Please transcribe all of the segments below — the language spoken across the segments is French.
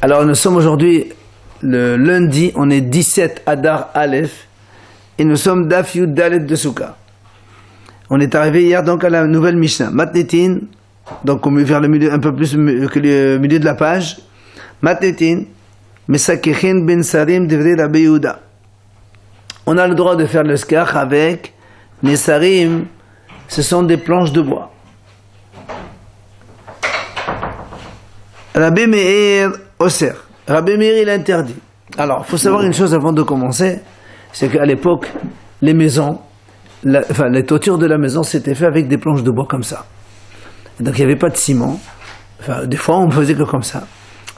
Alors nous sommes aujourd'hui le lundi, on est 17 Adar Aleph et nous sommes Daf Yud Dalet de Souka. On est arrivé hier donc à la nouvelle Mishnah. Matnetin, donc on va vers le milieu, un peu plus que le milieu de la page. Matnetin, Mesakechin ben Sarim Devrei Rabbi Yehuda. On a le droit de faire le skach avec Nesarim, ce sont des planches de bois. Rabbi Meir Oser. Rabbi Meir il interdit. Alors, il faut savoir une chose avant de commencer, c'est qu'à l'époque, les maisons, les toitures de la maison, c'était fait avec des planches de bois comme ça. Donc, il n'y avait pas de ciment. Enfin, des fois, on faisait que comme ça.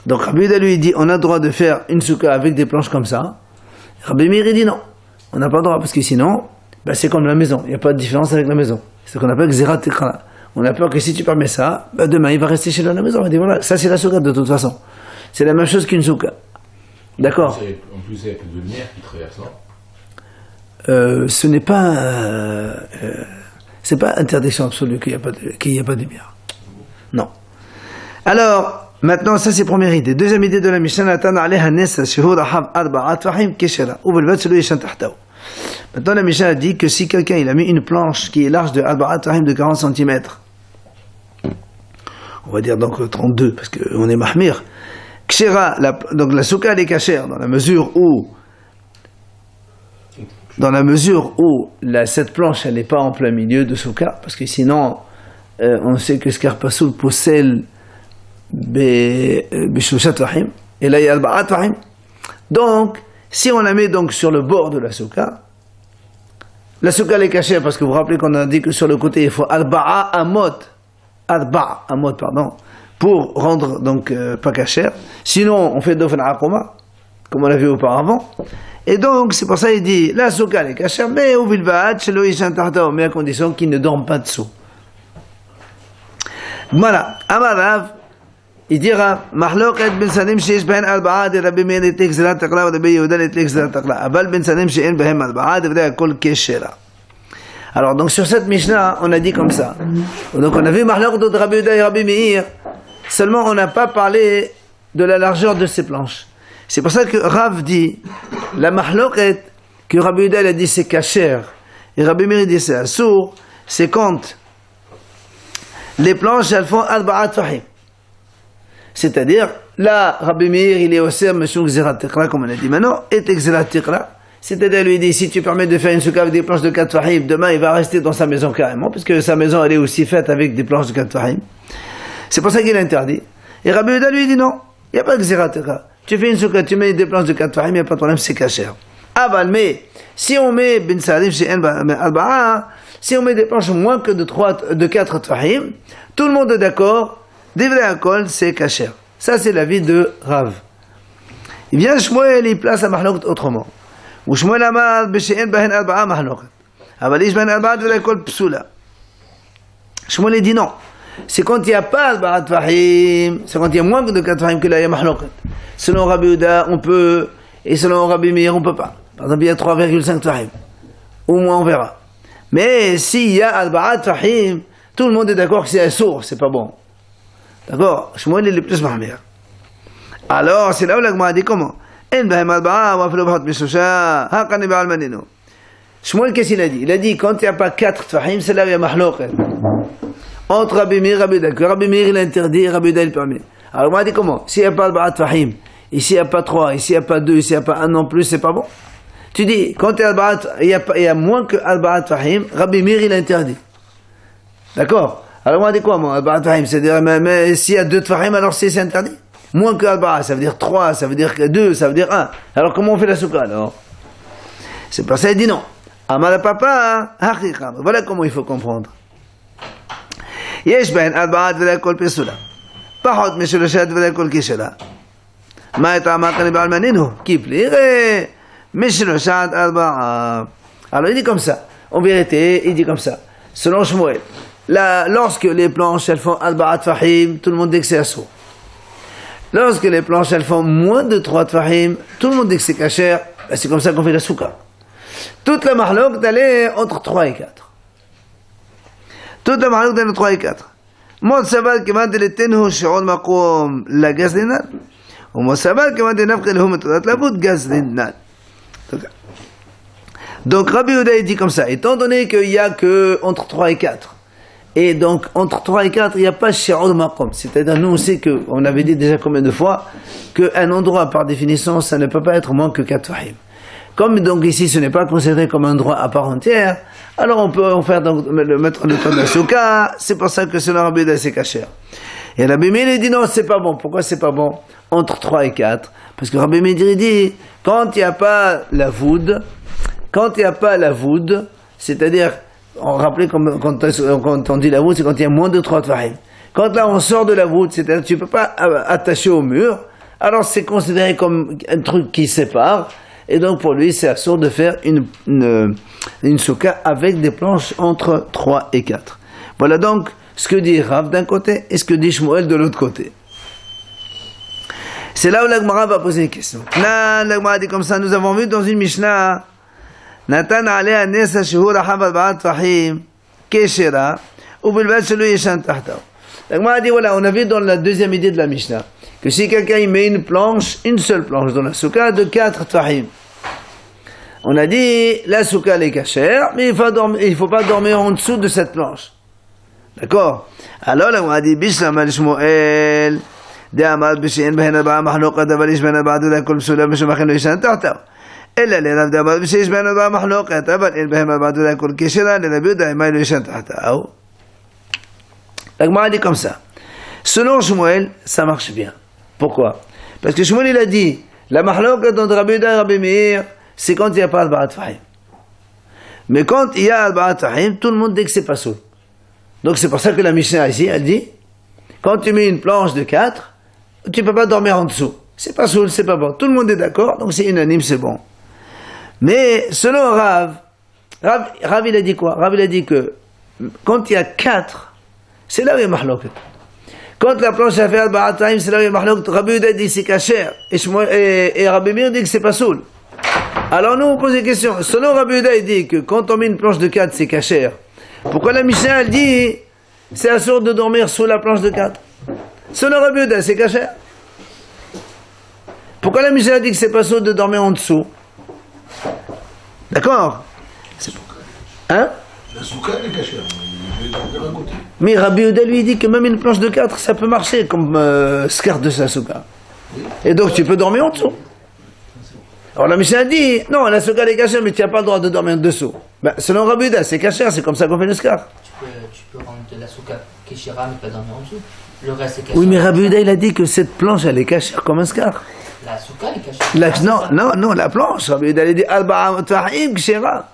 Donc, Rabbi Yehuda lui dit, on a le droit de faire une souka avec des planches comme ça. Rabbi Meir il dit non, on n'a pas le droit, parce que sinon, c'est comme la maison. Il n'y a pas de différence avec la maison. C'est ce qu'on appelle Xerat Tekra. On a peur que si tu permets ça, demain il va rester chez lui à la maison. On dit voilà, ça c'est la souka de toute façon. C'est la même chose qu'une souka. D'accord. En plus, il y a plus de lumière qui traverse, non Ce n'est pas. C'est pas interdiction absolue qu'il n'y a pas de lumière. Non. Alors, maintenant, ça c'est première idée. Deuxième idée de la Mishnah, Natan alayha nesa shuhur ahab arba'at fahim keshera. Ou belvat celui yeshan tahtaou. Maintenant, la Mishnah a dit que si quelqu'un il a mis une planche qui est large de arba'at fahim de 40 cm, on va dire donc 32, parce qu'on est mahmir. Kshera, donc la souka elle est kashère, dans la mesure où cette planche elle n'est pas en plein milieu de souka, parce que sinon, on sait que Skarpasoul possède Beshushat Rahim, et là il y a Al-Ba'at Rahim. Donc, si on la met donc sur le bord de la souka elle est cachée, parce que vous vous rappelez qu'on a dit que sur le côté il faut Al-Ba'a Amot, pardon, pour rendre donc pas cachère. Sinon, on fait Dofen Akoma, comme on l'a vu auparavant. Et donc, c'est pour ça qu'il dit, la souka elle est cachère, mais au Vilvaat, chez Loïshan Tartao, mais à condition qu'il ne dorme pas dessous. Voilà, Amarav, il dira, Mahloket ben Sanim sheesh ben al-Ba'a de Rabbi Meir et Exelat Takla, ou Rabbi Yehuda et Exelat Takla. Abal ben Sanim she'en behem al-Ba'a de Vda Kol Keshera. Alors, donc sur cette Mishnah, on a dit comme ça. Donc on a vu Mahloket de Rabbi Yehuda et Rabbi Meir, seulement on n'a pas parlé de la largeur de ces planches. C'est pour ça que Rav dit, la Mahloket, que Rabbi Yehuda a dit c'est kasher, et Rabbi Meir dit c'est assour, c'est quand les planches elles font al-Ba'at fahim. C'est-à-dire, là, Rabbi Meir, il est au serme sur Xerat Tekra, comme on a dit maintenant, et Xerat Tekra. C'est-à-dire, lui dit, si tu permets de faire une souka avec des planches de 4 fahim, demain, il va rester dans sa maison carrément, puisque sa maison, elle est aussi faite avec des planches de 4 fahim. C'est pour ça qu'il est interdit. Et Rabbi Yehuda lui dit non, il n'y a pas de Xerat Tekra. Tu fais une souka, tu mets des planches de 4 fahim, il n'y a pas de problème, c'est kasher. Aval, mais, si on met Ben Salim chez Al-Ba'a, si on met des planches moins que de 4 fahim, tout le monde est d'accord. Devrei Akol, c'est kasher. Ça, c'est l'avis de Rav. Il vient Shmuel, il place la mahloket autrement. Ou Shmuel amar, b'she'en bahen arba'a mahloket. Aval ish bahen arba'a devrei Akol psula. Shmuel, il dit non. C'est quand il n'y a pas al-ba'at fahim, c'est quand il y a moins de 4 fahim que là, il y a mahloket. Selon Rabbi Yehuda, on peut, et selon Rabbi Meir, on ne peut pas. Par exemple, il y a 3,5 fahim. Au moins, on verra. Mais s'il y a al-ba'at fahim, tout le monde est d'accord que c'est un sourd, c'est pas bon. D'accord, Shmuel il est plus mahmir. Alors, c'est là où l'agma a dit comment Shmuel, qu'est-ce qu'il a dit? Il a dit, quand il n'y a pas 4 fahim, c'est là où il y a mahloket. Entre Rabbi Meir et Rabbi Yehuda. Rabbi Meir il interdit et Rabbi Yehuda il permet. Alors, l'agma a dit comment? S'il n'y a pas al-ba'at fahim, ici il n'y a pas 3, ici il n'y a pas 2, ici il n'y a pas 1 non plus, c'est pas bon. Tu dis, quand il y a moins que al-ba'at fahim, Rabbi Meir il interdit. D'accord? Alors on dit quoi, moi, al-Ba'at fahim, c'est-à-dire, mais s'il y a 2 fahim, alors c'est interdit. Moins que al-Ba'at, ça veut dire 3, ça veut dire 2, ça veut dire 1. Alors comment on fait la souka, alors? C'est pour ça qu'il dit non. Amar papa, voilà comment il faut comprendre. Yesh ben al-Ba'at v'la kol pesula. Pahot meshulashat v'la kol kishela. Ma et amakani ba'almaninu, ki plire, meshulashat al-Ba'at. Alors il dit comme ça. En vérité, il dit comme ça. Selon Shmuel. Lorsque les planches elles font al-ba'at fahim, tout le monde dit que c'est assour. Lorsque les planches elles font moins de 3 fahim, tout le monde dit que c'est kasher, c'est comme ça qu'on fait la souka. Toute la mahlok d'aller entre 3 et 4. Toute la mahlok d'aller entre 3 et 4. Mod sabat kemat de l'etenhu shi'on makom la gazlinan. Donc Rabbi Yehuda dit comme ça, étant donné qu'il n'y a que entre 3 et 4, et donc entre 3 et 4, il n'y a pas shi'ur maqam, c'est-à-dire nous on sait qu'on avait dit déjà combien de fois qu'un endroit par définition ça ne peut pas être moins que 4 fahim. Comme donc ici ce n'est pas considéré comme un droit à part entière, alors on peut en faire donc, mettre le temps de la souka, c'est pour ça que selon Rabbi Yehuda c'est kasher. Et Rabbi Meir dit non, c'est pas bon. Pourquoi c'est pas bon? Entre 3 et 4. Parce que Rabbi Meir dit, quand il n'y a pas la voûte, c'est-à-dire, on rappelait quand on dit la voûte, c'est quand il y a moins de 3 tfahim. Quand là on sort de la voûte, c'est-à-dire tu ne peux pas attacher au mur, alors c'est considéré comme un truc qui sépare, et donc pour lui c'est absurde de faire une souka avec des planches entre 3 et 4. Voilà donc ce que dit Rav d'un côté et ce que dit Shmuel de l'autre côté. C'est là où la Gemara va poser une question. La Gemara dit comme ça, nous avons vu dans une Mishnah, Natan alea nesa shehu rahab al-ba'at fahim keshera ou bilbad shelo yeshan tahtav. La Gemara dit voilà, on a vu dans la deuxième idée de la Mishnah que si quelqu'un il met une seule planche dans la souka de 4 fahim, on a dit la souka elle est cachère, mais il ne faut pas dormir en dessous de cette planche. D'accord? Alors là on a dit Bishlam al-Shmuel de Amal Bishin Behen Abba Mahloqa Davalish Ben Abba de la Kol Sulam Shumachin Yishan Tahtav. إلا لرب دابا بشيش بين أربع محلوقات أبل إن بهم بعد ذلك كل كشرة لنبي دائما يشان تحته. La Gemara dit comme ça. Selon Shmuel, ça marche bien. Pourquoi? Parce que Shmuel il a dit la mahloqa entre Rabbi Yehuda et Rabbi Meir, c'est quand il n'y a pas al-ba'at fahim. Mais quand il y a al-ba'at fahim, tout le monde dit que c'est pas soul. Donc c'est pour ça que la Mishnah ici, elle dit quand tu mets une planche de 4, tu ne peux pas dormir en dessous. C'est pas soul, c'est pas bon. Tout le monde est d'accord, donc c'est unanime, c'est bon. Mais selon Rav il a dit quoi? Rav il a dit que quand il y a 4, c'est là où il y a mahloket. Quand la planche a fait al-ba'at fahim, c'est là où il y a mahloket. Rabbi Yehuda dit c'est kasher et Rabbi Meir dit que c'est pas soul. Alors nous on pose des questions. Selon Rabbi Yehuda il dit que quand on met une planche de 4 c'est kasher. Pourquoi la Mishnah elle dit c'est absurde de dormir sous la planche de 4? Selon Rabbi Yehuda c'est kasher. Pourquoi la Mishnah dit que c'est pas absurde de dormir en dessous? D'accord? Hein? La souka est cachée, il est à côté. Mais Rabbi Yehuda lui dit que même une planche de 4 ça peut marcher comme scar de sa souka. Et donc tu peux dormir en dessous. Alors la Mishnah dit non, la souka est cachée mais tu n'as pas le droit de dormir en dessous. Ben, selon Rabbi Yehuda c'est cachère, c'est comme ça qu'on fait le scar. Tu peux rendre de la souka keshira mais pas dormir en dessous. Le reste c'est cachère. Oui mais Rabbi Yehuda il a dit que cette planche elle est cachère comme un scar. La souka est cachère. Non, la planche. Rabbi Yehuda il a dit al-ba'at fahim keshira.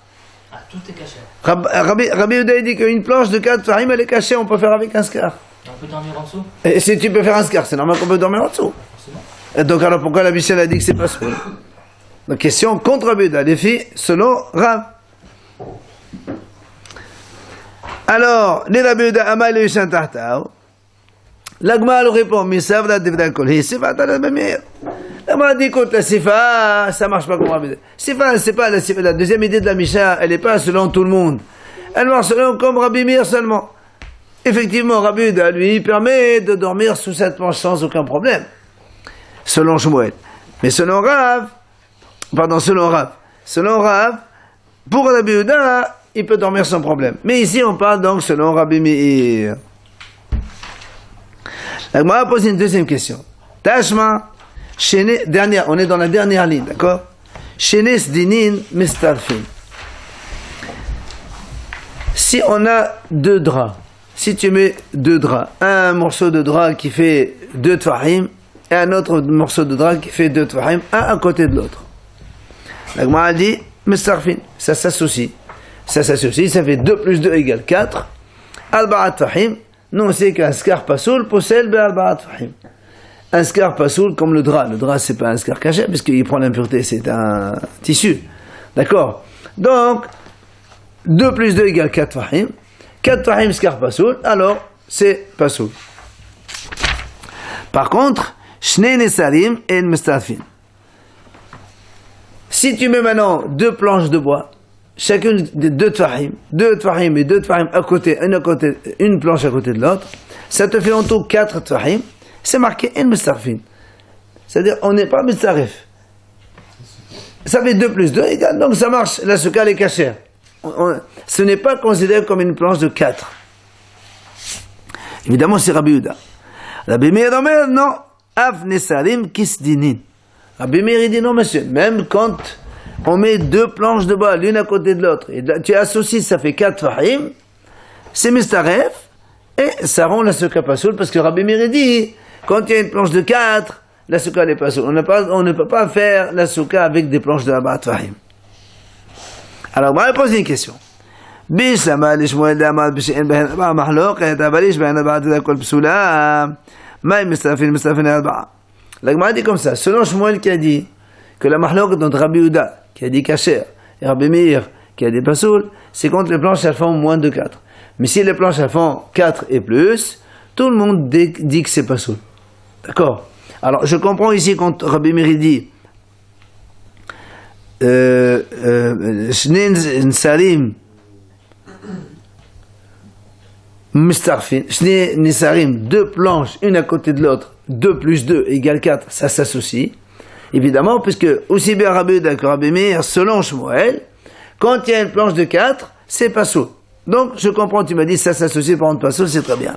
Ah, tout est cachère. Rabbi Yehuda dit qu'une planche de 4 fahim elle est cachée, on peut faire avec un scar. On peut dormir en dessous? Et si tu peux faire un scar, c'est normal qu'on peut dormir en dessous. Forcément. Et donc alors pourquoi la Mishnah a dit que c'est pas soul? Donc question contre Rabbi Yehuda, les filles selon Rav. Alors, les Rabbi Yehuda amal yishan tahtav. La Gemara lui répond, misav la divda kol hi sifat ala Rabbi Meir. La Gemara dit écoute, la sifa, ça marche pas comme Rabbi Yehuda. Sifa, c'est pas la deuxième idée de la Mishnah, elle est pas selon tout le monde. Elle marche selon comme Rabbi Meir seulement. Effectivement, Rabbi Yehuda lui permet de dormir sous cette planche sans aucun problème. Selon Shmuel. Mais selon Rav, pour Rabbi Yehuda, il peut dormir sans problème. Mais ici, on parle donc selon Rabbi Meir. La Gemara pose une deuxième question. Tashma, on est dans la dernière ligne, d'accord? Shenes dinin mistarfin. Si on a 2 draps, si tu mets 2 draps, un morceau de drap qui fait 2 tfahim, et un autre morceau de drap qui fait 2 tfahim, un à côté de l'autre. La Gemara dit, mistarfin, ça s'associe. Ça fait 2 plus 2 égale 4. Al-ba'at fahim, nous on sait qu'un scar pasoul possède al-ba'at fahim. Un scar pasoul comme le drap. Le drap c'est pas un scar caché puisqu'il prend l'impureté, c'est un tissu. D'accord? Donc, 2 plus 2 égale 4 fahim. 4 fahim scar pasoul, alors c'est pasoul. Par contre, Shnei nesarim et mustafin. Si tu mets maintenant 2 planches de bois, chacune des 2 tfahim et 2 tfahim à côté, une planche à côté de l'autre, ça te fait en tout 4 tfahim, c'est marqué en mustafin. c'est-à-dire on n'est pas mitzaref. Ça fait 2 plus 2 égale, donc ça marche, la souka elle est cachère. Ce n'est pas considéré comme une planche de 4. Évidemment, c'est Rabbi Yehuda. Rabbi Meir Omer, non. Av nesarim kisdinin. Rabbi Meir dit non, monsieur. Même quand on met 2 planches de bois, l'une à côté de l'autre, et tu associes, ça fait 4 fahim, c'est mistaref, et ça rend la souka pas soul, parce que Rabbi Meir dit, quand il y a une planche de 4, la souka n'est pas soul. On ne peut pas faire la souka avec des planches de 4 fahim. Alors, on va poser une question. بيسمى لشمويل دامات بشيء بين 4 محلوقات أبليش بين 4 تذكر بسولة ما المستفين 4. La Gemara dit comme ça, selon Shmuel qui a dit que la mahlouk entre Rabbi Yehuda qui a dit kasher et Rabbi Meir qui a dit pasoul, c'est quand les planches elles font moins de 4. Mais si les planches elles font 4 et plus, tout le monde dit que c'est pasoul. D'accord? Alors je comprends ici quand Rabbi Meir dit Shnin Salim Mistarfin, Shne Nisarim, 2 planches, une à côté de l'autre, 2 plus 2 égale 4, ça s'associe. Évidemment, puisque aussi bien Rabbi Yehuda que Rabbi Meir, selon Shmuel, quand il y a une planche de 4, c'est pas soul. Donc, je comprends, tu m'as dit, ça s'associe par contre pas soul, c'est très bien.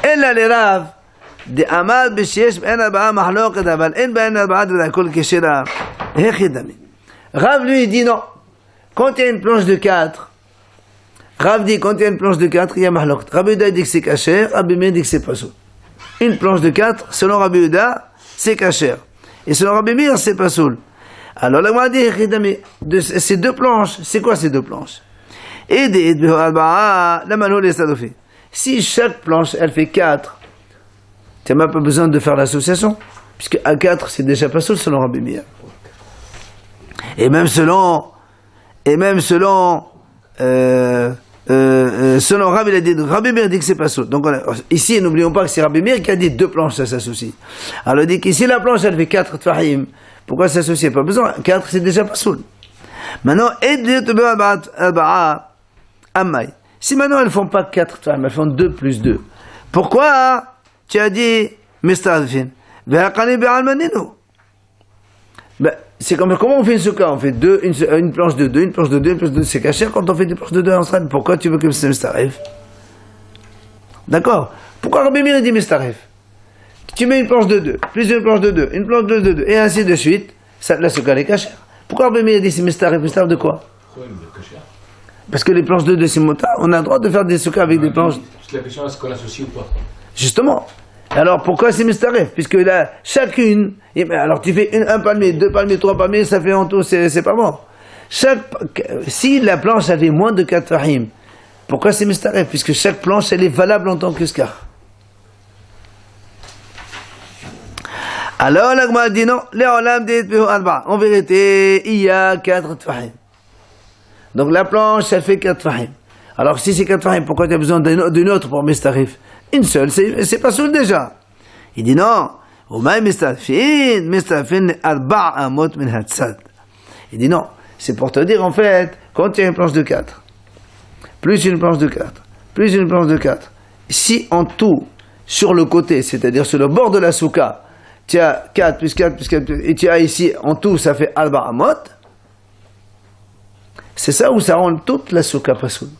Et là, les Rav, de Amal B'Shesh, Ben Arba'a Mahloket, Aval, En Ben Arba'a, de la Kol Keshera, Hechidami. Rav, lui, il dit non. Quand il y a une planche de 4, Rav dit, quand il y a une planche de 4, il y a mahlok. Rabbi Yehuda dit que c'est kasher, Rabbi Meir dit que c'est pas soul. Une planche de 4, selon Rabbi Yehuda, c'est kasher. Et selon Rabbi Meir, c'est pas soul. Alors, la Gemara dit, ces 2 planches, c'est quoi ces 2 planches? Et des la manhou les sadofi. Si chaque planche, elle fait 4, tu n'as même pas besoin de faire l'association, puisque à 4, c'est déjà pas soul selon Rabbi Meir. Et même selon Rabbi, il a dit, Rabbi Meir dit que c'est pas soul. Donc ici, n'oublions pas que c'est Rabbi Meir qui a dit 2 planches, ça s'associe. Alors il dit qu'ici la planche, elle fait 4 tfahim. Pourquoi s'associer? Pas besoin. 4, c'est déjà pas soul. Maintenant, si maintenant elles font pas 4 tfahim, elles font 2 plus 2. Pourquoi tu as dit Mistadfin? Ben, c'est comme comment on fait une souka? On fait une planche de 2, une planche de 2, une planche de 2. C'est caché quand on fait des planches de 2 ensemble. Pourquoi tu veux que c'est mistaref? D'accord? Pourquoi Rabbi Meir dit mistaref? Tu mets une planche de 2, plus une planche de 2, une planche de 2, et ainsi de suite. Ça, la souka est cachée. Pourquoi Rabbi Meir dit c'est mistaref? Mistaref de quoi? Parce que les planches de 2 c'est motard. On a le droit de faire des soukas avec des planches. La question est-ce qu'on l'associe ou pas? Justement. Alors pourquoi c'est mistaref? Puisque là, chacune, alors tu fais un palmier, 2 palmiers, 3 palmiers, ça fait en tout, c'est pas mort. Si la planche avait moins de 4 fahim, pourquoi c'est mistaref? Puisque chaque planche, elle est valable en tant que scar. Alors la Gemara dit non, en vérité, il y a 4 fahim. Donc la planche, elle fait 4 fahim. Alors si c'est 4 fahim, pourquoi tu as besoin d'une autre pour mistaref? Une seule, c'est pas soul déjà. Il dit non. Il dit non. C'est pour te dire en fait, quand il y a une planche de 4, plus une planche de 4, plus une planche de 4, si en tout, sur le côté, c'est-à-dire sur le bord de la souka, tu as 4 plus 4 plus 4, et tu as ici, en tout, ça fait Alba Amot, c'est ça où ça rend toute la souka pas soul. Vous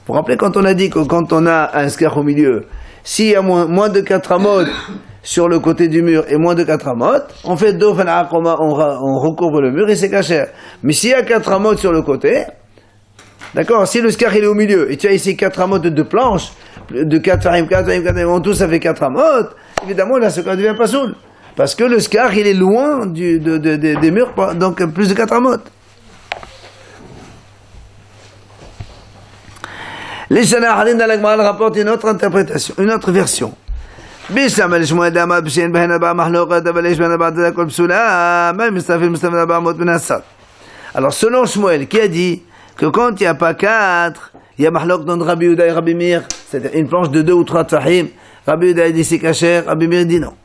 vous rappelez quand on a dit que quand on a un scar au milieu, s'il y a moins de 4 amot sur le côté du mur et moins de 4 amot, on fait on recouvre le mur et c'est caché. Mais s'il y a 4 amot sur le côté, d'accord, si le scar il est au milieu et tu as ici 4 amot de 2 planches, de 4 farim, 4 farim, 4 farim, en tout ça fait 4 amot, évidemment là ce cas devient pas soul. Parce que le scar il est loin des murs, donc plus de 4 amot. Les Shanaharin dans la Gemara rapportent une autre interprétation, une autre version. Alors selon Shmuel qui a dit que quand il n'y a pas 4, il y a mahlok dans Rabbi Yehuda et Rabbi Meir, c'est-à-dire une planche de 2 ou 3 tfahim, Rabbi Yehuda dit c'est kasher, Rabbi Meir dit non.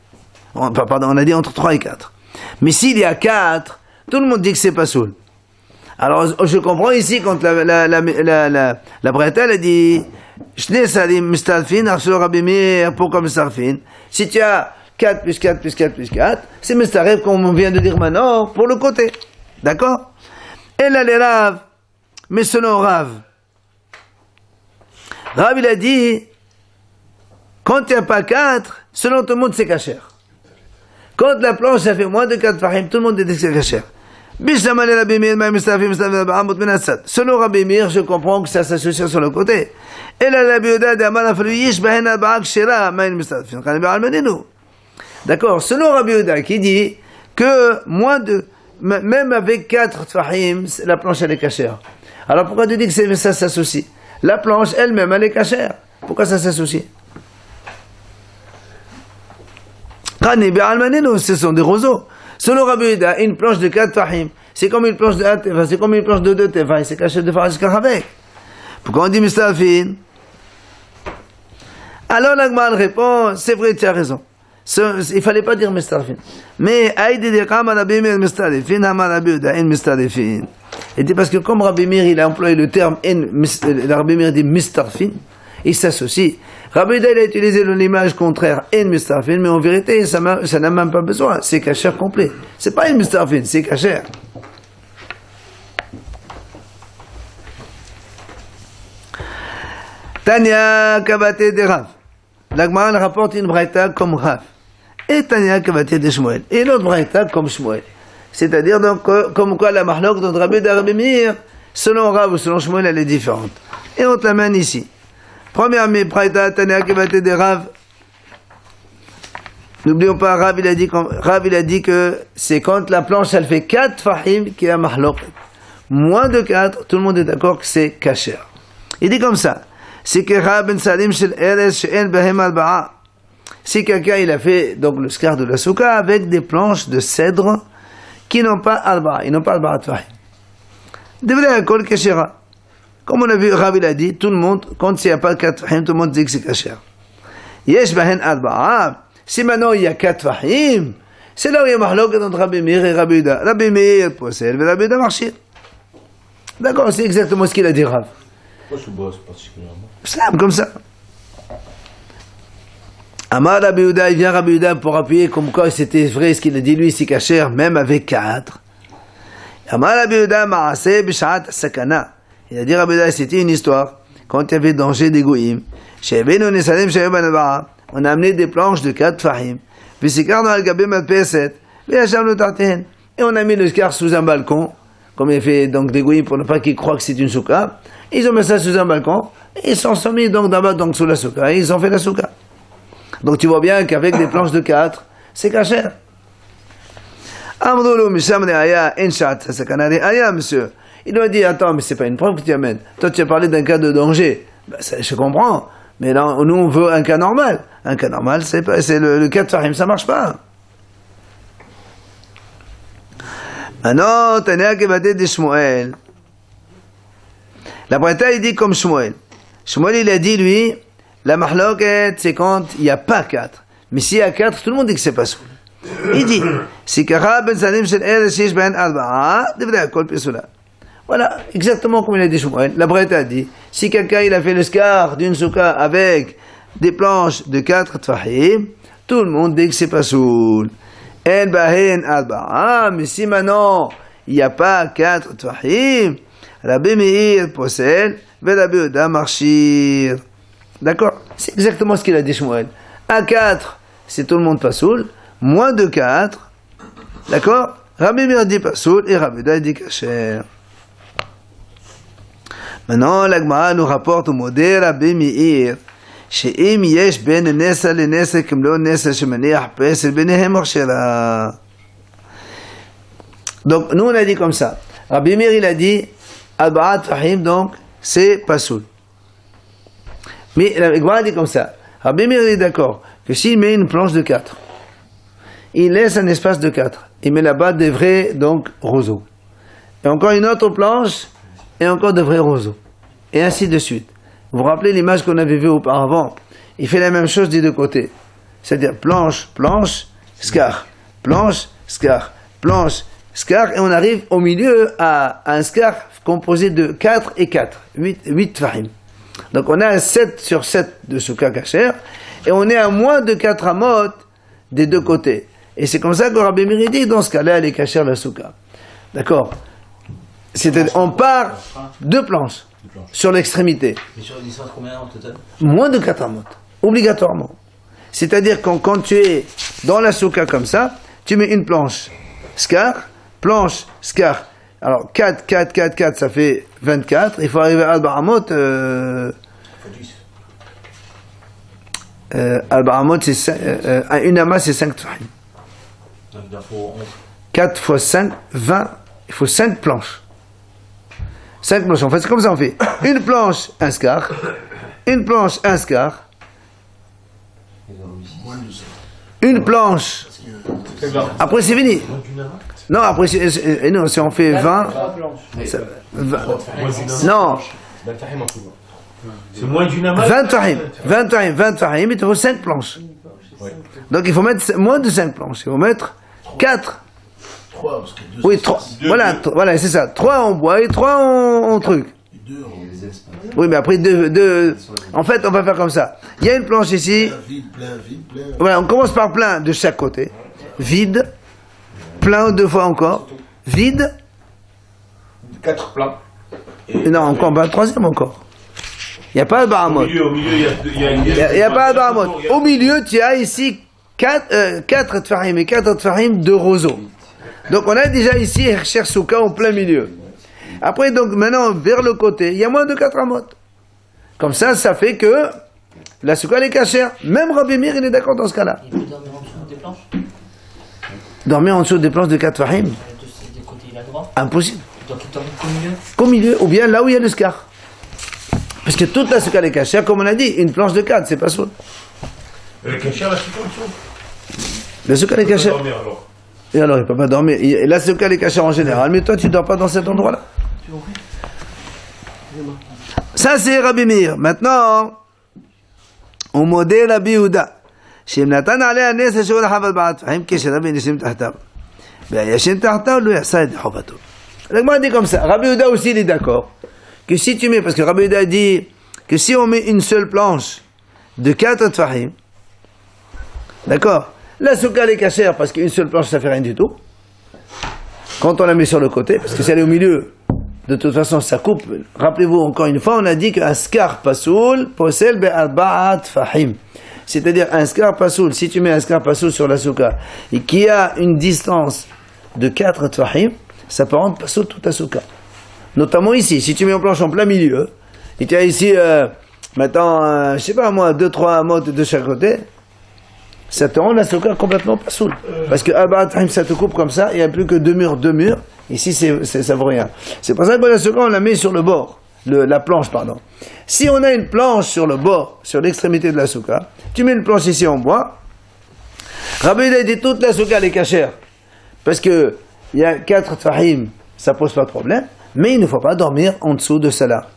Pardon, on a dit entre 3 et 4. Mais s'il y a 4, tout le monde dit que c'est pas soul. Alors, je comprends ici quand la bretelle a dit Shne Salim Mistalfin, Rabbi Meir, pourquoi Mistalfin? Si tu as 4 plus 4 plus 4 plus 4, c'est Mestaref comme on vient de dire maintenant pour le côté. D'accord? Et là les Rav, mais selon Rav, Rav il a dit, quand il n'y a pas 4, selon tout le monde c'est kasher. Quand la planche ça fait moins de 4 fahim, tout le monde dit que c'est kasher. Selon Rabbi Meir, je comprends que ça s'associe sur le côté. Et là, la Yehuda d'Amar a fallu yish bahen al-ba'a kshira, ma'in mustafin. D'accord. Selon Rabbi Yehuda qui dit que même avec 4 fahim, la planche elle est cachère. Alors pourquoi tu dis que ça s'associe? La planche elle-même elle est cachère. Pourquoi ça s'associe? Ce sont des roseaux. Selon Rabbi Yehuda, une planche de 4 fahim, c'est comme une planche de 1 tefa, c'est comme une planche de 2 tefa, c'est caché de faire jusqu'à avec. Pourquoi on dit mustafin? Alors l'Agmal répond, c'est vrai, tu as raison. Il fallait pas dire mustafin. Mais, Aïdi de Kama Rabbi Meir mustafin, Hama Rabbi Yehuda, en mustafin. Et c'est parce que comme Rabbi Meir, il a employé le terme Rabbi Meir dit mustafin, il s'associe. Rabbi Yehuda, il a utilisé l'image contraire, en mustafin, mais en vérité, ça n'a même pas besoin, c'est kasher complet. C'est pas en mustafin, c'est kasher. Tanya Kavate de Rav. L'Agmaran rapporte une braïta comme Rav. Et Tanya Kavate de Shmuel. Et l'autre braïta comme Shmuel. C'est-à-dire donc comme quoi la mahlok dans Rabbi Yehuda Rabbi Meir, selon Rav ou selon Shmuel, elle est différente. Et on te l'amène ici. Première braïta, Tanya Kavate de Rav. N'oublions pas, Rav il a dit que c'est quand la planche elle fait 4 fahim qui est mahlok. Moins de 4, tout le monde est d'accord que c'est kasher. Il dit comme ça. C'est que Rav ben Salim shel Erez she'en behem al-ba'a. Si quelqu'un il a fait donc le skar de la souka avec des planches de cèdre qui n'ont pas al-ba'a, ils n'ont pas al-ba'a de fahim. Devrait akol kashera. Comme on a vu, Rav il a dit, tout le monde, quand il n'y a pas 4 fahim, tout le monde dit que c'est kasher. Yesh behem al-ba'a. Si maintenant il y a 4 fahim, c'est là où il y a mahlok entre Rabbi Meir et Rabbi Yehuda. Rabbi Meir possède, mais Rabbi Yehuda marchir. D'accord, c'est exactement ce qu'il a dit Rav. Pourquoi je bosse particulièrement? C'est comme ça. Amar Rabbi Yehuda, il vient Rabbi Yehuda pour appuyer comme quoi c'était vrai ce qu'il a dit lui, c'est kasher, même avec 4. Amar Rabbi Yehuda ma'aseh b'shat sakana. Il a dit Rabbi Yehuda, c'était une histoire, quand il y avait danger des goïms. She'evenu nesalim she'ev ben al-ba'a. On a amené des planches de 4 fahim. V'sikarnu al-gabim al-peset. V'yashavnu tartehen. Et on a mis le scar sous un balcon, comme il fait donc des goïms pour ne pas qu'ils croient que c'est une souka. Ils ont mis ça sous un balcon, et ils s'en sont mis donc d'abord donc sous la souka, et ils ont fait la souka. Donc tu vois bien qu'avec des planches de 4, c'est kasher. Amdoulou misham ne'aya en shat, sakana ne'aya, monsieur. Il lui a dit, attends, mais c'est pas une preuve que tu amènes. Toi tu as parlé d'un cas de danger. Ben, ça, je comprends. Mais là, nous on veut un cas normal. Un cas normal, c'est le cas de Fahim, ça marche pas. Maintenant, Tania Kevate de Shmuel. La Braïta, il dit comme Shmuel. Shmuel, il a dit, lui, la mahloket, c'est quand il n'y a pas 4. Mais s'il y a 4, tout le monde dit que c'est pas soul. Il dit, si Kara ben Salim shel el shish ben alba'a, devrait akol pesula. Voilà, exactement comme il a dit Shmuel. La Braïta a dit, si quelqu'un il a fait le skar d'une souka avec des planches de 4 tfahim, tout le monde dit que c'est pas soul. El bahen alba'a, mais si maintenant il n'y a pas 4 tfahim, Rabbi Meir possède, et Rabbi Yehuda marchir. D'accord? C'est exactement ce qu'il a dit Shmuel. À 4, c'est tout le monde pas soul. Moins de 4, d'accord? Rabbi Meir dit pas soul et Rabbi Yehuda dit kasher. Maintenant, l'Agmara nous rapporte au modèle Rabbi Meir. שאם יש בין נסה לנסה כמלוא נסה שמניח פסל ביניהם מכשירה. Donc, nous on a dit comme ça. Rabbi Meir il a dit Al-Ba'at Fahim, donc c'est pas soul. Mais la Gemara dit comme ça. Rabbi Meir est d'accord que s'il met une planche de 4, il laisse un espace de 4, il met là-bas des vrais donc roseaux. Et encore une autre planche, et encore de vrais roseaux. Et ainsi de suite. Vous vous rappelez l'image qu'on avait vue auparavant? Il fait la même chose des deux côtés. C'est-à-dire planche, planche, scar. Planche, scar. Planche, scar. Et on arrive au milieu à un scar composé de 4 et 4. 8 fahim. Donc on a un 7 sur 7 de souka kasher. Et on est à moins de 4 amot des deux côtés. Et c'est comme ça que Rabbi Meir dit, dans ce cas-là, elle est cachère la souka. D'accord? On part deux planches sur l'extrémité. Mais sur une distance combien en total? Moins de 4 amot, obligatoirement. C'est-à-dire quand tu es dans la souka comme ça, tu mets une planche scar, alors 4, 4, 4, 4, ça fait 24, il faut arriver à Alba Amot, Alba Amot, une amas c'est 5 tfahim. Donc il en faut 11. 4 fois 5, 20, il faut 5 planches. 5 planches, en fait c'est comme ça on fait. Une planche, un scar, une planche, un scar, une planche, après c'est fini. Non, après non, si on fait 20, ça- 20 non, C'est moins d'une amas. 20 fahim, il te faut 5 planches. Donc il faut mettre moins de 5 planches, il faut mettre 4. 3, parce que 2 Oui, 3. Voilà, c'est ça. 3 en bois et 3 en truc. 2 en Oui, mais après 2. En fait, on va faire comme ça. Il y a une planche ici. vide, plein. Voilà, on commence par plein de chaque côté. Vide. Plein 2 fois encore. Vide. 4 plans. Et non, encore, un troisième encore. Il n'y a pas de baramot. Au milieu, il y a une. Il n'y a pas de baramot. Au milieu, tu as ici 4 tfahim et 4 tfahim de roseau. Donc on a déjà ici cher souka en plein milieu. Après, donc maintenant, vers le côté, il y a moins de 4 amot. Comme ça fait que la souka elle est cachère. Même Rabbi Meir, il est d'accord dans ce cas-là. Il peut dormir en dessous des planches? Dormir en dessous des planches de 4 fahim, Des côtés, il a droit. impossible. Donc il dormit qu'au milieu? Qu'au milieu, ou bien là où il y a le scar. Parce que toute la souka elle est cachère, comme on a dit, une planche de 4, c'est pas ça. Le cachère, la souka en dessous. La souka elle est cachère. Dormir alors. Et alors, il ne peut pas dormir. Et la souka elle est cachère en général, mais toi tu ne dors pas dans cet endroit-là. Ça c'est Rabbi Meir. Maintenant, on modèle Rabbi Yehuda. שאם נתן עליה נס שהוא לחב ארבעת טפחים כשרבי ישן תחתיו. וישן תחתיו לא יעשה את חובתו. L'Agma dit comme ça. Rabbi Yehuda aussi il est d'accord que si tu mets, parce que Rabbi Yehuda dit que si on met une seule planche de 4 tfahim, d'accord, la souka elle est cachère parce qu'une seule planche ça fait rien du tout. Quand on la met sur le côté, parce que si elle est au milieu, de toute façon ça coupe. Rappelez-vous encore une fois, on a dit qu'un skar pasoul possède be'arba'at fahim. C'est-à-dire un skar pasoul, si tu mets un skar pasoul sur la souka et qui a une distance de 4 tfahim, ça peut rendre pasoul toute la souka. Notamment ici, si tu mets une planche en plein milieu, et tu as ici, maintenant, je sais pas moi, 2-3 mottes de chaque côté, ça te rend la souka complètement pasoul. Parce que arba'at fahim ça te coupe comme ça, il n'y a plus que 2 murs. Ici, ça vaut rien. C'est pour ça que la souka, on la met sur le bord. La planche, pardon. Si on a une planche sur le bord, sur l'extrémité de la souka, tu mets une planche ici en bois. Rabbi Yehuda dit toute la souka elle est cachère. Parce que il y a 4 tfahim, ça pose pas de problème. Mais il ne faut pas dormir en dessous de cela.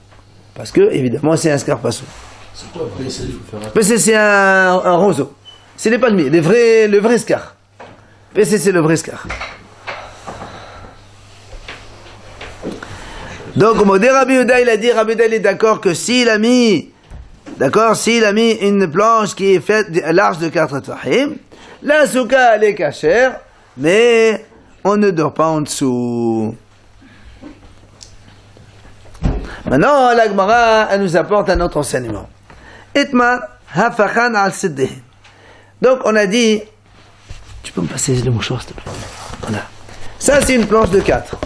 Parce que, évidemment, c'est un scar pasoul. C'est quoi PC? PC, c'est un roseau. C'est les palmiers, le vrai scar. PC, c'est le vrai scar. Donc, au mot de Rabbi Yehuda, il a dit, Rabbi Yehuda, il est d'accord que s'il a mis une planche qui est faite large de 4 tfahim, la souka, elle est cachère, mais on ne dort pas en dessous. Maintenant, la Gemara, elle nous apporte un autre enseignement. Itmar hafachan al siddeh. Donc, on a dit, tu peux me passer le mouchoir, s'il te plaît. Voilà. Ça, c'est une planche de 4.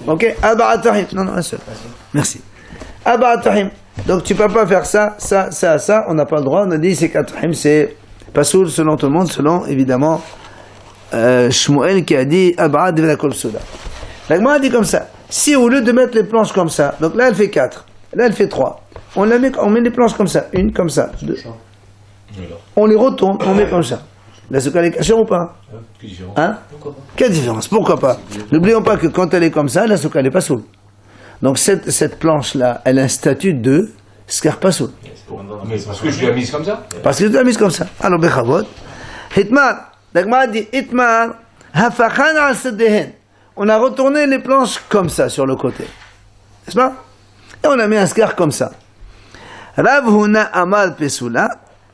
Ok, Arba'at Tahim. Non, un seul. Merci. Arba'at Tahim. Donc tu ne peux pas faire ça, on n'a pas le droit. On a dit c'est 4 Tahim, c'est pas soul selon tout le monde, selon évidemment Shmuel qui a dit Arba'at Devna Kol Souda. La Gemara a dit comme ça. Si au lieu de mettre les planches comme ça, donc là elle fait 4, là elle fait 3, on met les planches comme ça, une comme ça, deux. On les retourne, on met comme ça. La souka elle est cachée ou pas? Hein? Quelle différence? Pourquoi pas? N'oublions pas que quand elle est comme ça, la souka elle est pas soul. Donc cette planche-là, elle a un statut de scar pas soul. Mais c'est parce que je l'ai mise comme ça. Parce que tu l'as mise comme ça. Alors, bechavod. Hitmar, la Gemara dit Hitmar, hafachan al sedehen. On a retourné les planches comme ça sur le côté. N'est-ce pas? Et on a mis un scar comme ça. Rav Huna amal pesula.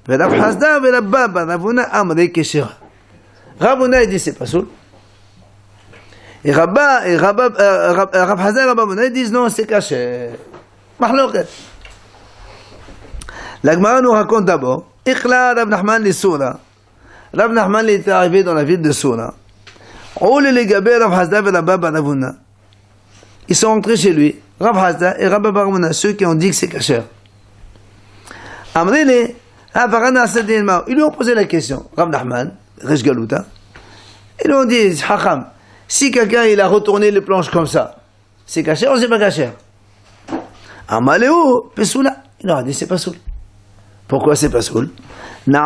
Rav Hasda ve Rabba Rav Huna amre keshira. Ravuna, il dit c'est pas soul. Et Rav Hazda et Rav Huna, ils disent non, c'est caché. Mahloket. La Gemara nous raconte d'abord, Ikhla Rav Nachman li Soura. Rav Nachman est arrivé dans la ville de Soura. Oule les Gabé, Rav Hazda et Rav Huna. Ils sont rentrés chez lui, Rav Hazda et Rav Huna, ceux qui ont dit que c'est caché. Amrile, ils lui ont posé la question, Rav Nachman, Resh Galuta. Ils lui ont dit, Hacham, si quelqu'un il a retourné les planches comme ça, c'est caché ou c'est pas caché? Amaleo, Pesoula. Il leur a dit, c'est pas soul. Pourquoi c'est pas soul? Il leur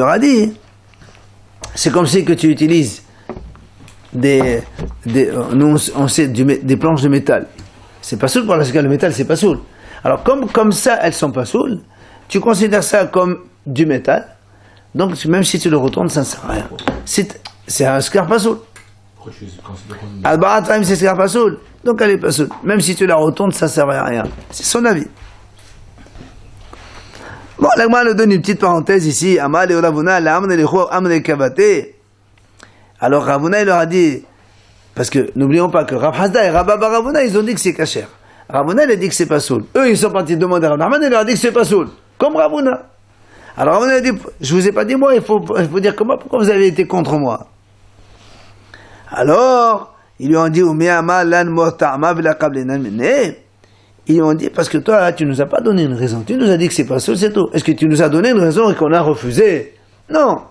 a dit, c'est comme si que tu utilises nous on sait des planches de métal. C'est pas soul parce que le métal c'est pas soul. Alors comme ça elles sont pas soul, tu considères ça comme du métal. Donc même si tu le retournes, ça ne sert à rien. C'est un scar pas soul. Pourquoi tu considères comme une... Al-Barat Rahim c'est scar pas soul. Donc elle est pas soul. Même si tu la retournes, ça ne sert à rien. C'est son avis. Bon, l'Agma nous donne une petite parenthèse ici. Amal et Ravuna, l'Amne et Amne et Kavate. Alors Ravuna il leur a dit, parce que n'oublions pas que Rav Hazda et Rabba Ravuna ils ont dit que c'est kasher. Ravuna il a dit que c'est pas soul. Eux ils sont partis demander à Rav Nachman, il leur a dit que c'est pas soul. Comme Ravuna. Alors Ravuna a dit, je vous ai pas dit moi, il faut dire comment, pourquoi vous avez été contre moi. Alors, ils lui ont dit, ils lui ont dit, parce que toi, tu nous as pas donné une raison. Tu nous as dit que c'est pas soul, c'est tout. Est-ce que tu nous as donné une raison et qu'on a refusé? Non.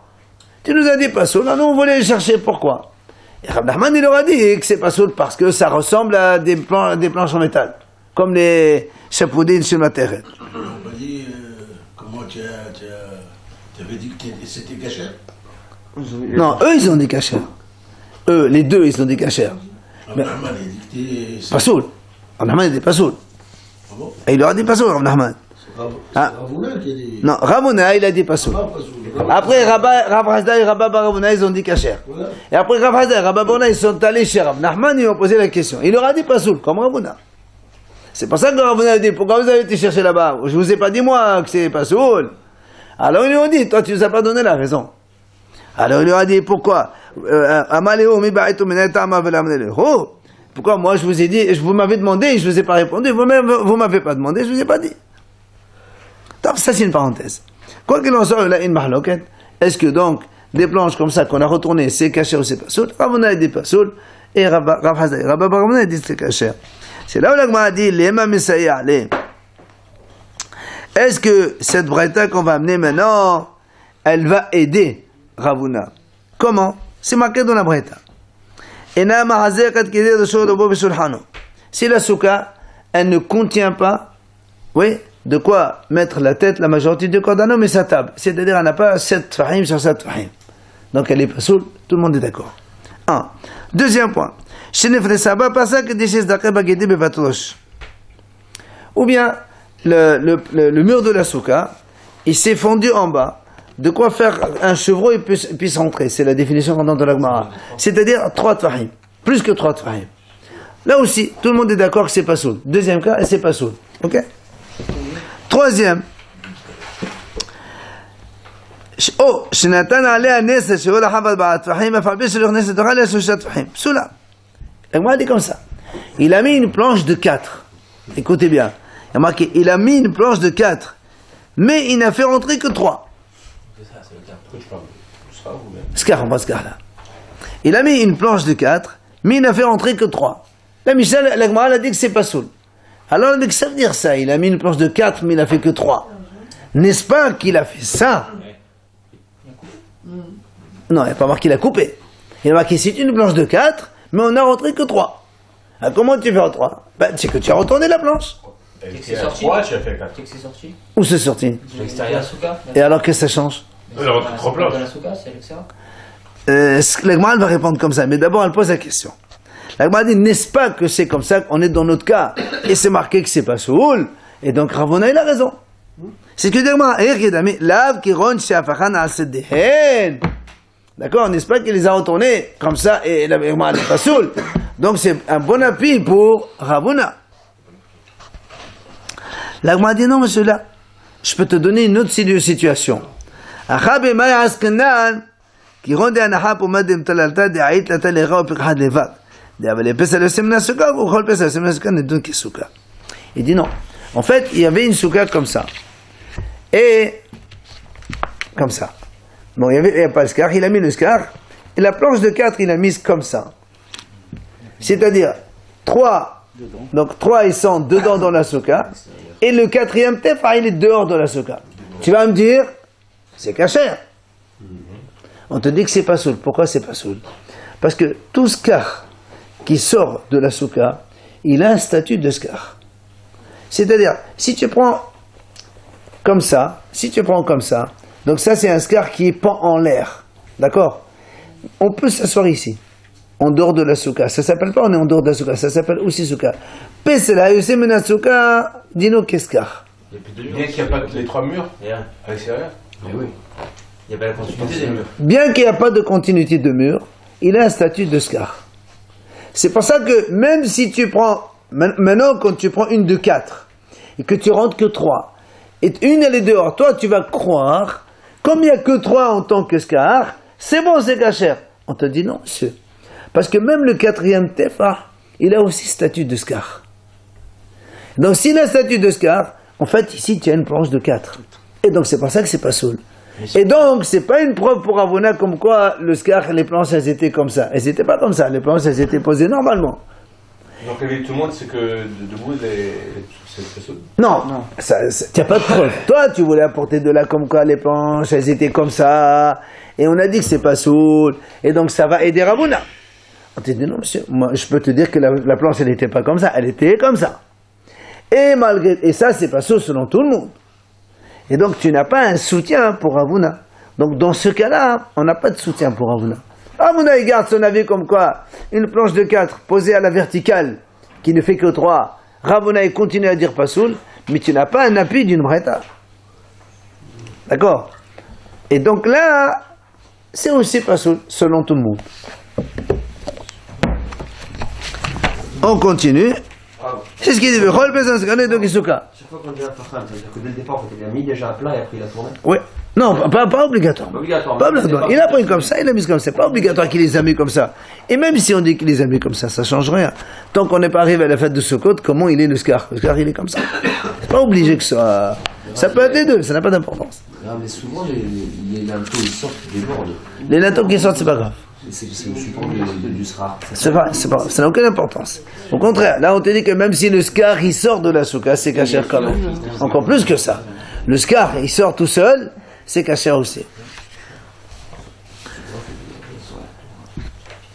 Tu nous as dit pas soul, nous on voulait chercher pourquoi. Et Rav Nachman il leur a dit que c'est pas soul parce que ça ressemble à des planches en métal, comme les chapoudines sur la terre. On m'a dit, comment tu avais dit que c'était caché? Non, eux ils ont dit cacher. Eux, les deux ils ont dit cacher. Rav Nachman a dit que Pas soul. Rav Nachman il dit pas soul. Ah bon? Et il leur a dit pas soul, Rav Nachman. C'est Ravuna qui a dit. Non, Ravuna il a dit pas soul. Après, Rav Hazda et Rabba Ravuna, ils ont dit kasher. Et après, Rav Hazda et Rabba Ravuna, ils sont allés chez Rav Nachman, ils ont posé la question. Il leur a dit pas soul, comme Ravuna. C'est pour ça que Ravuna a dit, pourquoi vous avez été chercher là-bas? Je vous ai pas dit moi que c'est pas soul. Alors ils lui ont dit, toi tu nous as pas donné la raison. Alors il leur a dit, pourquoi? Pourquoi moi je vous ai dit, vous m'avez demandé et je vous ai pas répondu, vous m'avez pas demandé, je vous ai pas dit. Donc ça c'est une parenthèse. Quoi qu'il en soit, il y a une mahloket. Est-ce que donc, des planches comme ça qu'on a retournées, c'est caché ou c'est pas soul? Ravuna dit pas soul, et Rav Hazda et Rabba Ravuna dit c'est caché. C'est là où l'Agma a dit, Lema Messiah, est-ce que cette braïta qu'on va amener maintenant, elle va aider Ravuna? Comment? C'est marqué dans la braïta. Si la souka, elle ne contient pas, oui, de quoi mettre la tête, la majorité du corps d'un homme et sa table. C'est-à-dire, elle n'a pas 7 fahim sur 7 fahim. Donc, elle est pas soul, tout le monde est d'accord. Deuxième point. Ou bien, le mur de la souka, il s'est fondu en bas. De quoi faire un chevreau et puisse rentrer. C'est la définition qu'on donne dans la Gemara. C'est-à-dire 3 fahim. Plus que 3 fahim. Là aussi, tout le monde est d'accord que c'est pas soul. Deuxième cas, c'est pas soul. Ok? Troisième, elle dit comme ça. Il a mis une planche de 4. Écoutez bien. Il a marqué, il a mis une planche de 4. Mais il n'a fait rentrer que 3. C'est ça, c'est le cas. Pourquoi tu parles de Scar ou même Scar, on va Scar là. Il a mis une planche de 4, mais il n'a fait rentrer que 3. La Mishnah, la Gemara a dit que c'est pas soul. Alors, ça veut dire ça. Il a mis une planche de 4, mais il n'a fait que 3. N'est-ce pas qu'il a fait ça? Non, il n'a pas marqué qu'il a coupé. Il a marqué c'est une planche de 4, mais on n'a rentré que 3. Alors, comment tu fais en 3? C'est que tu as retourné la planche. Elle C'est était à sorti. 3, tu as fait 4. C'est que c'est sorti. Où c'est sorti? De l'extérieur. Et alors, qu'est-ce que ça change? Elle a rentré 3 planches. Dans la souka, c'est à l'extérieur. La Gemara va répondre comme ça, mais d'abord elle pose la question. La Gemara dit, n'est-ce pas que c'est comme ça qu'on est dans notre cas? Et c'est marqué que c'est pas soul. Et donc Ravuna, il a raison. C'est ce que dit la Gemara. Lav kiron she'afachan al sedehen. D'accord, n'est-ce pas qu'il les a retournés comme ça et la Gemara n'est pas soul. Donc c'est un bon appui pour Ravuna. La Gemara dit, non monsieur là, je peux te donner une autre situation. Achabe Maya Askenan, qui rendait un ahap au madim talalta, de haït la talera au pirhad levad. אבל לפסל יוסם מן הסוכה, ובכל פסל יוסם מן הסוכה נדון כסוכה. Il dit non. En fait, il y avait une souka comme ça. Et, comme ça. Bon, il n'y a pas le scar, il a mis le scar. Et la planche de 4, il a mise comme ça. C'est-à-dire, 3. Donc, 3, ils sont dedans dans la souka. Et le 4e tefa, il est dehors de la souka. Tu vas me dire, c'est cachère. On te dit que c'est pas soul. Pourquoi c'est pas soul? Parce que tout scar qui sort de la souka, il a un statut de scar. C'est-à-dire, si tu prends comme ça, donc ça c'est un scar qui est pend en l'air, d'accord? On peut s'asseoir ici, en dehors de la souka. Ça s'appelle pas on est en dehors de la souka, ça s'appelle aussi souka. Pesela, Yosemina souka, dis-nous qu'est-ce car? Bien qu'il n'y a pas les 3 murs à l'extérieur. Mais oui. Il n'y a pas la continuité des murs. Bien qu'il n'y a pas de continuité de mur, il a un statut de scar. C'est pour ça que même si tu prends, maintenant quand tu prends une de 4, et que tu rentres que 3, et une elle est dehors, toi tu vas croire, comme il n'y a que 3 en tant que scar, c'est bon, c'est cachère. On te dit non, monsieur. Parce que même le 4e tefa, il a aussi statut de scar. Donc s'il a statut de scar, en fait ici tu as une planche de 4. Et donc c'est pour ça que c'est pas soul. Et donc, c'est pas une preuve pour Avouna comme quoi le scar, les planches, elles étaient comme ça. Elles étaient pas comme ça. Les planches, elles étaient posées normalement. Donc, l'avis de tout le monde, c'est que debout, c'est soul. Non, t'as pas de preuve. Toi, tu voulais apporter de là comme quoi les planches, elles étaient comme ça. Et on a dit que c'est pas soul. Et donc, ça va aider Avouna. On t'a dit non, monsieur. Moi, je peux te dire que la planche, elle n'était pas comme ça. Elle était comme ça. Et ça, c'est pas soul selon tout le monde. Et donc, tu n'as pas un soutien pour Avouna. Donc, dans ce cas-là, on n'a pas de soutien pour Avouna. Avouna, il garde son avis comme quoi une planche de 4 posée à la verticale, qui ne fait que 3. Ravuna, il continue à dire Pasoul, mais tu n'as pas un appui d'une breta. D'accord? Et donc là, c'est aussi Pasoul, selon tout le monde. On continue. C'est ce qu'il dit. Chol Pesach, c'est qu'on est donc Isuka. Chaque fois qu'on dit un facham, ça veut dire que dès le départ, il a mis déjà à plat et après il a tourné. Oui. Non, pas obligatoire. Pas obligatoire. Pas obligatoire. Il a pris comme ça, il a mis comme ça. C'est pas obligatoire qu'il les a mis comme ça. Et même si on dit qu'il les a mis comme ça change rien. Tant qu'on n'est pas arrivé à la fête de Sukkot, comment il est le scar? Le scar, il est comme ça. C'est pas obligé que ce soit. Ça peut être les deux, ça n'a pas d'importance. Non, mais souvent, les linteaux, ils sortent des bords. Les linteaux qui sortent, c'est pas grave. C'est le support du sera. C'est pas, ça n'a aucune importance. Au contraire, là on te dit que même si le scar il sort de la souka, c'est cachère quand même. Encore plus que ça. Le scar il sort tout seul, c'est cachère aussi.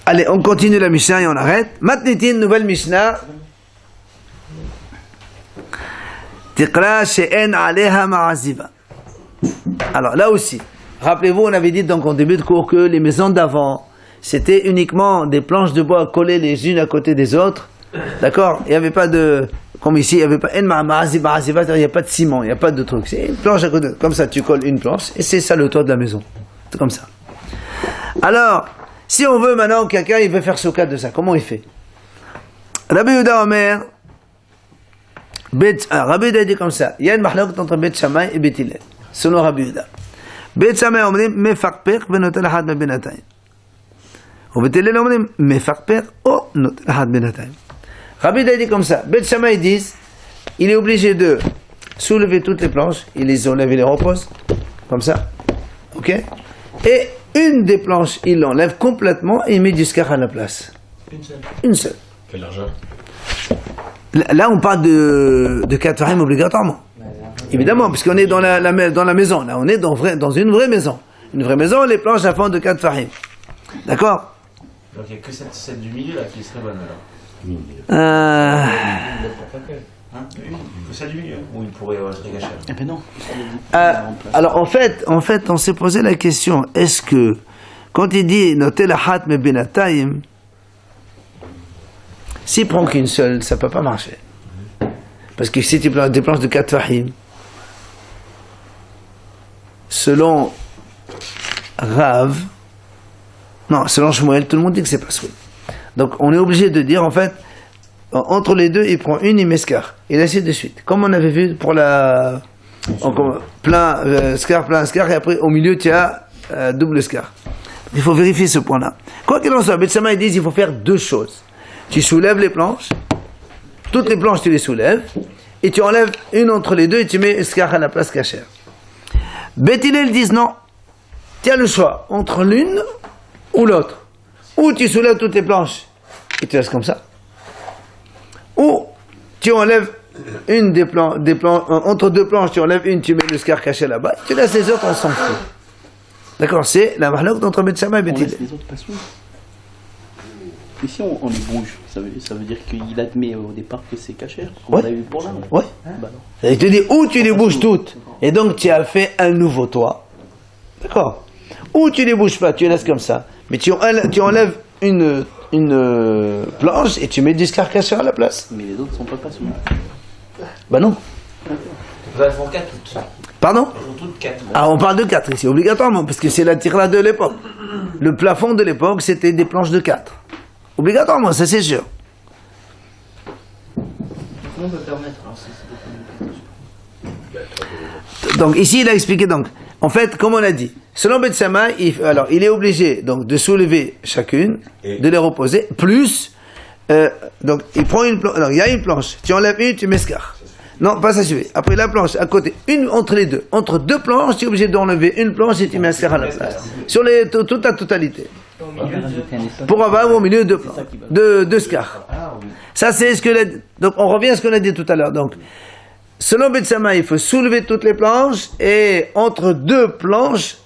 Allez, on continue la Mishnah et on arrête. Matnitin, nouvelle Mishnah. Tiqra she'en aleha ma'aziva. Alors là aussi, rappelez-vous, on avait dit donc en début de cours que les maisons d'avant, c'était uniquement des planches de bois collées les unes à côté des autres. D'accord? Il n'y avait pas de... Comme ici, il n'y avait pas... Il n'y a pas de ciment, il n'y a pas de truc. C'est une planche à côté. Comme ça, tu colles une planche et c'est ça le toit de la maison. C'est comme ça. Alors, si on veut maintenant, quelqu'un, il veut faire souka de ça, comment il fait? Rabbi Yehuda Omer... Rabbi Yehuda dit comme ça. Il y a une mahlok entre Bet Shammai et Bet Hillel. Selon Rabbi Yehuda. Bet Shammai אומרים מפקפק ונוטל אחד מבינתיים. ובית הלל אומרים מפקפק או נוטל אחד בינתיים. Rabbi Yehuda dit comme ça. Bet Shammai disent il est obligé de soulever toutes les planches, il les enlève et les repose comme ça. OK? Et une des planches, il l'enlève complètement et il met du scar à la place. Une seule. Quelle largeur? Là, on parle de 4 farim obligatoirement. Évidemment, puisqu'on est dans la maison. Là, on est dans une vraie maison. Une vraie maison, les planches à fond de 4 farim. D'accord? Donc il n'y a que celle du milieu là qui serait bonne alors. Que celle du milieu. Ou il pourrait être gâché. Eh ben non. Alors en fait, on s'est posé la question, est-ce que, quand il dit noter la hat me benatayim, s'il prend qu'une seule, ça ne peut pas marcher. Parce que si tu prends des planches de 4 fahim, selon Rav, non, selon Shmuel, tout le monde dit que c'est pas soul. Donc on est obligé de dire, en fait, entre les deux, il prend une, il met scar. Et ainsi de suite. Comme on avait vu pour la plein scar, et après au milieu tu as double scar. Il faut vérifier ce point-là. Quoi qu'il en soit, Beth Shammai dit qu'il faut faire deux choses. Tu soulèves les planches, toutes les planches tu les soulèves, et tu enlèves une entre les deux et tu mets scar à la place cachère. Beth Hillel disent non, tu as le choix entre l'une ou l'autre. Ou tu soulèves toutes les planches et tu laisses comme ça, ou tu enlèves une des planches, entre deux planches, tu enlèves une, tu mets le scar caché là-bas, tu laisses les autres, on s'en fout. D'accord, c'est la mahlok entre Beth Shammai et Beth Hillel. On laisse les autres pas sous. Ici, on les bouge. Ça veut dire qu'il admet au départ que c'est cachère. Ouais. On a eu pour là. Ouais. Bah non. Il te dit, ou tu les bouges toutes, et donc tu as fait un nouveau toit. D'accord. Ou tu les bouges pas, tu les laisses comme ça. Mais tu enlèves une planche et tu mets du scar caché à la place. Mais les autres sont pas sous. Bah non. Elles font 4 toutes. Pardon? Elles font toutes 4. Ah, on parle de 4 ici, obligatoirement, parce que c'est la tira de l'époque. Le plafond de l'époque, c'était des planches de 4. Obligatoirement, ça c'est sûr. Comment on peut permettre alors si c'est Donc ici, il a expliqué donc. En fait, comme on a dit, selon Beth Shammai, il est obligé donc de soulever chacune, de les reposer, plus donc il prend une planche. Il y a une planche, tu enlèves une, tu mets scar. Non, pas ça suffit. Après la planche à côté, une entre les deux. Entre deux planches, tu es obligé d'enlever une planche et tu mets un scar à la place. Sur toute la totalité. Pour avoir au milieu deux scars. Ça c'est ce que donc on revient à ce qu'on a dit tout à l'heure. Donc selon Beth Shammai, il faut soulever toutes les planches et entre deux planches,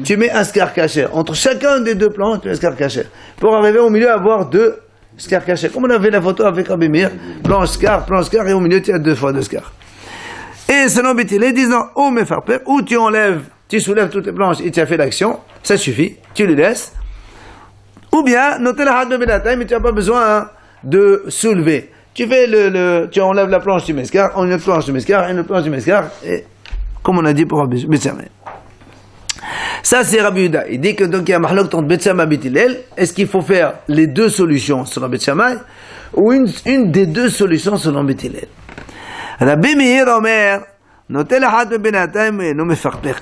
tu mets un scar caché. Entre chacun des deux planches, tu mets un scar caché. Pour arriver au milieu à avoir deux scars cachés. Comme on avait la photo avec Rabbi Meir, planche scar, et au milieu tu as deux fois deux scars. Et selon Beth Hillel, ils disent non, ou tu enlèves, tu soulèves toutes les planches et tu as fait l'action, ça suffit, tu les laisses. Ou bien, notez la had de Benatay, mais tu n'as pas besoin de soulever. Tu fais tu enlèves la planche, tu mets scar, une autre planche, tu mets scar, une autre planche, tu mets scar, et comme on a dit pour Beth Shammai. Ça, c'est Rabbi Yehuda. Il dit que donc il y a mahlok entre Beth Shammai et Beth Hillel. Est-ce qu'il faut faire les deux solutions selon Beth Shammai, ou une des deux solutions selon Beth Hillel? Rabbi Meir Omer, notez la had de Benatay, mais non me farpech.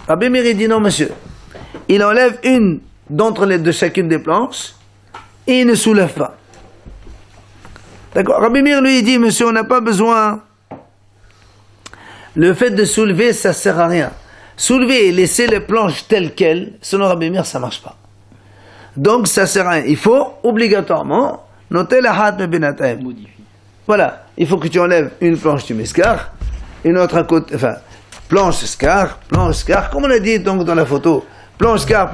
Rabbi Meir dit non, monsieur. Il enlève une d'entre les deux, chacune des planches, et il ne soulève pas. D'accord. Rabbi Meir lui dit, monsieur, on n'a pas besoin. Le fait de soulever, ça sert à rien. Soulever et laisser les planches telles quelles, selon Rabbi Meir, ça marche pas. Donc, ça sert à rien. Il faut, obligatoirement, noter la had de Benatay. Voilà. Il faut que tu enlèves une planche, tu mets scar, une autre à côté, enfin, planche, scar, comme on a dit donc dans la photo. Planche, scar,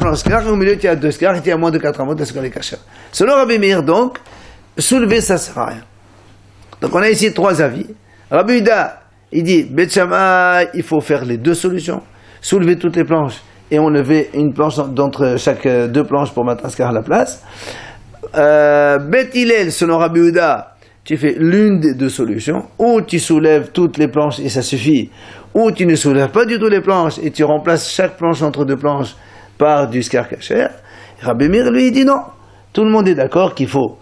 et au milieu tu as deux scars, et tu as moins de 4 amots de scar et cachère. Selon Rabbi Meir, donc, soulever, ça sert à rien. Donc on a ici 3 avis. Rabbi Yehuda, il dit, Beth Shammai, il faut faire les deux solutions. Soulever toutes les planches et enlever une planche d'entre chaque deux planches pour mettre un scar à la place. Beth Hillel, selon Rabbi Yehuda, tu fais l'une des deux solutions. Ou tu soulèves toutes les planches et ça suffit. Ou tu ne soulèves pas du tout les planches et tu remplaces chaque planche entre deux planches par du scar cachère. Rabbi Meir, lui, il dit non. Tout le monde est d'accord qu'il faut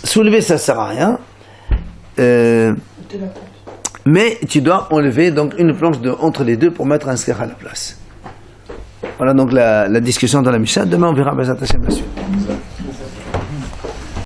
soulever, ça sert à rien. Mais tu dois enlever donc une planche entre les deux pour mettre un scar à la place. Voilà donc la discussion dans la Mishnah. Demain on verra Bezat Hashem la suite.